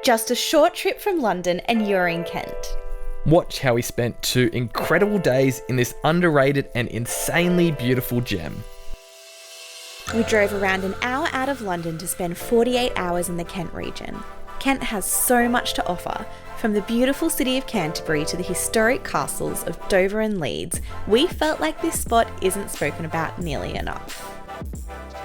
Just a short trip from London and you're in Kent. Watch how we spent 2 incredible days in this underrated and insanely beautiful gem. We drove around an hour out of London to spend 48 hours in the Kent region. Kent has so much to offer. From the beautiful city of Canterbury to the historic castles of Dover and Leeds, we felt like this spot isn't spoken about nearly enough.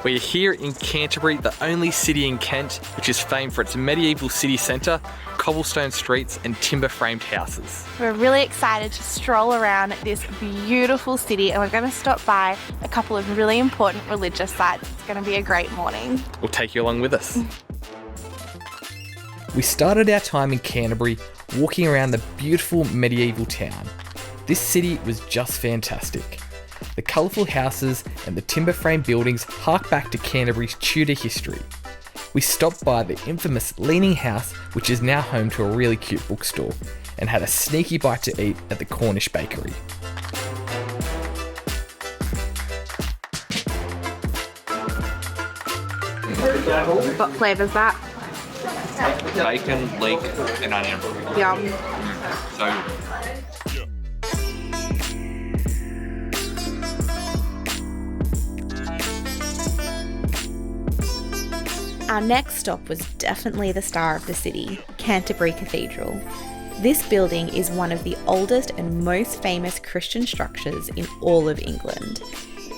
We're here in Canterbury, the only city in Kent which is famed for its medieval city centre, cobblestone streets and timber-framed houses. We're really excited to stroll around this beautiful city, and we're going to stop by a couple of really important religious sites. It's going to be a great morning. We'll take you along with us. We started our time in Canterbury walking around the beautiful medieval town. This city was just fantastic. The colourful houses and the timber-framed buildings hark back to Canterbury's Tudor history. We stopped by the infamous Leaning House, which is now home to a really cute bookstore, and had a sneaky bite to eat at the Cornish Bakery. What flavour's that? Bacon, leek and onion. Yum. So Our next stop was definitely the star of the city, Canterbury Cathedral. This building is one of the oldest and most famous Christian structures in all of England.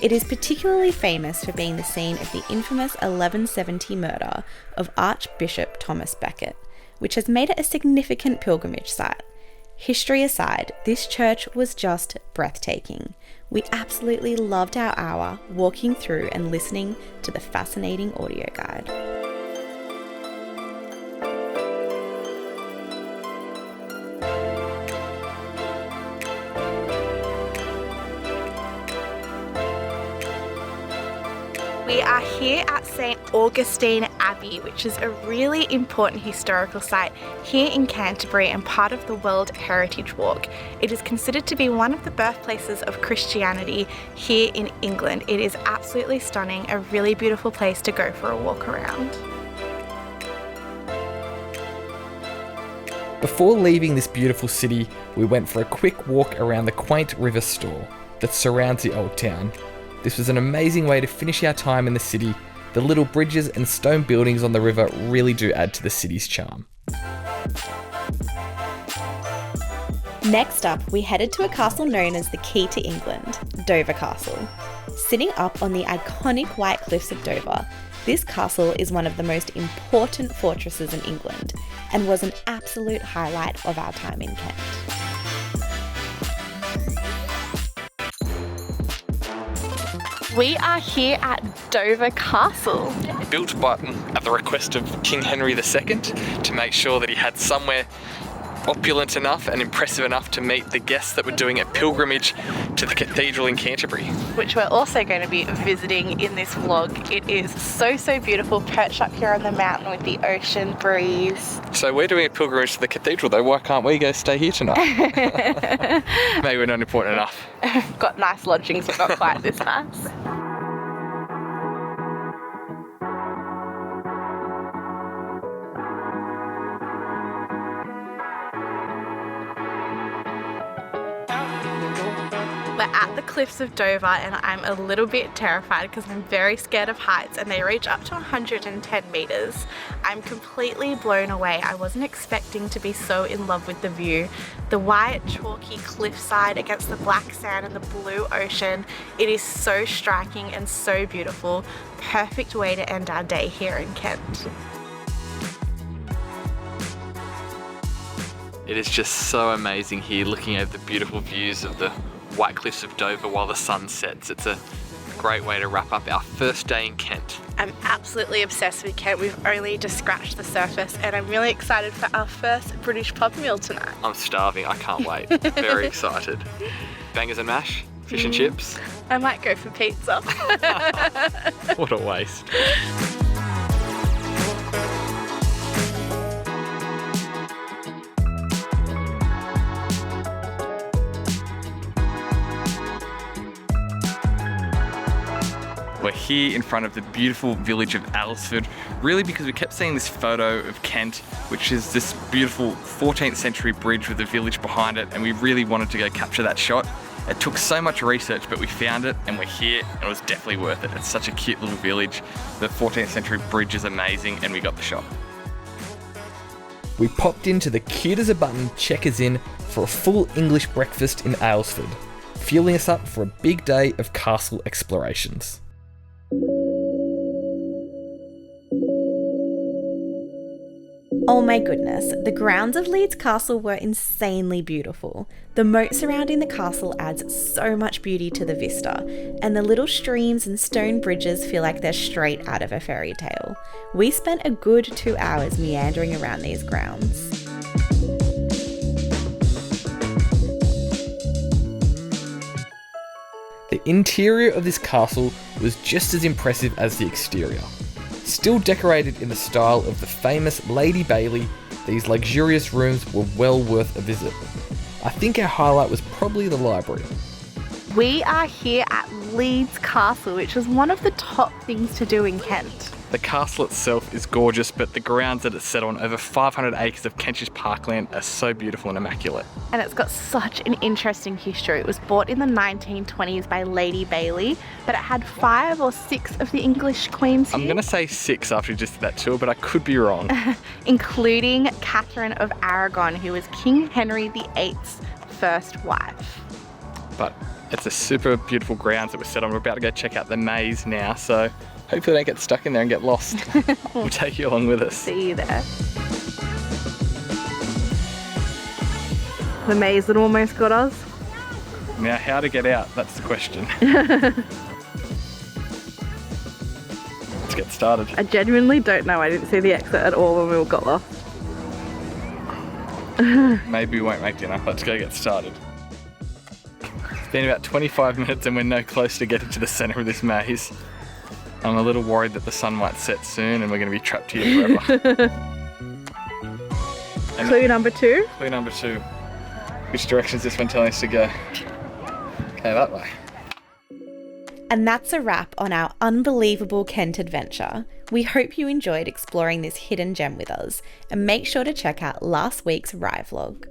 It is particularly famous for being the scene of the infamous 1170 murder of Archbishop Thomas Becket, which has made it a significant pilgrimage site. History aside, this church was just breathtaking. We absolutely loved our hour walking through and listening to the fascinating audio guide. We are here at St. Augustine Abbey, which is a really important historical site here in Canterbury and part of the World Heritage Walk. It is considered to be one of the birthplaces of Christianity here in England. It is absolutely stunning, a really beautiful place to go for a walk around. before leaving this beautiful city, we went for a quick walk around the quaint river Stour that surrounds the Old Town. This was an amazing way to finish our time in the city. The little bridges and stone buildings on the river really do add to the city's charm. Next up, we headed to a castle known as the Key to England, Dover Castle. Sitting up on the iconic white cliffs of Dover, this castle is one of the most important fortresses in England and was an absolute highlight of our time in Kent. We are here at Dover Castle. Built at the request of King Henry II to make sure that he had somewhere opulent enough and impressive enough to meet the guests that were doing a pilgrimage to the cathedral in Canterbury. Which we're also going to be visiting in this vlog. It is so beautiful, perched up here on the mountain with the ocean breeze. So we're doing a pilgrimage to the cathedral though, why can't we go stay here tonight? Maybe we're not important enough. Got nice lodgings, but not quite this nice. We're at the cliffs of Dover and I'm a little bit terrified because I'm very scared of heights and they reach up to 110 metres. I'm completely blown away. I wasn't expecting to be so in love with the view. The white chalky cliffside against the black sand and the blue ocean. It is so striking and so beautiful. Perfect way to end our day here in Kent. It is just so amazing here looking at the beautiful views of the White Cliffs of Dover while the sun sets. It's a great way to wrap up our first day in Kent. I'm absolutely obsessed with Kent. We've only just scratched the surface and I'm really excited for our first British pub meal tonight. I'm starving, I can't wait. Very excited. Bangers and mash, fish and chips. I might go for pizza. What a waste. We're here in front of the beautiful village of Aylesford, really because we kept seeing this photo of Kent, which is this beautiful 14th century bridge with the village behind it, and we really wanted to go capture that shot. It took so much research, but we found it and we're here, and it was definitely worth it. It's such a cute little village. The 14th century bridge is amazing, and we got the shot. We popped into the cute as a button Chequers Inn for a full English breakfast in Aylesford, fueling us up for a big day of castle explorations. Oh my goodness, the grounds of Leeds Castle were insanely beautiful. The moat surrounding the castle adds so much beauty to the vista, and the little streams and stone bridges feel like they're straight out of a fairy tale. We spent a good 2 hours meandering around these grounds. The interior of this castle was just as impressive as the exterior. Still decorated in the style of the famous Lady Bailey, these luxurious rooms were well worth a visit. I think our highlight was probably the library. We are here at Leeds Castle, which is one of the top things to do in Kent. The castle itself is gorgeous, but the grounds that it's set on, over 500 acres of Kentish parkland, are so beautiful and immaculate. And it's got such an interesting history. It was bought in the 1920s by Lady Bailey, but it had 5 or 6 of the English queens here. I'm going to say 6 after you just did that tour, but I could be wrong. Including Catherine of Aragon, who was King Henry VIII's first wife. But it's a super beautiful grounds that we're set on. We're about to go check out the maze now, so hopefully don't get stuck in there and get lost. We'll take you along with us. See you there. The maze that almost got us. Now, how to get out? That's the question. Let's get started. I genuinely don't know. I didn't see the exit at all when we got lost. Maybe we won't make dinner. Let's go get started. It's been about 25 minutes and we're no closer to getting to the centre of this maze. I'm a little worried that the sun might set soon and we're going to be trapped here forever. Clue number 2. Clue number 2. Which direction is this one telling us to go? Okay, that way. And that's a wrap on our unbelievable Kent adventure. We hope you enjoyed exploring this hidden gem with us, and make sure to check out last week's Rye vlog.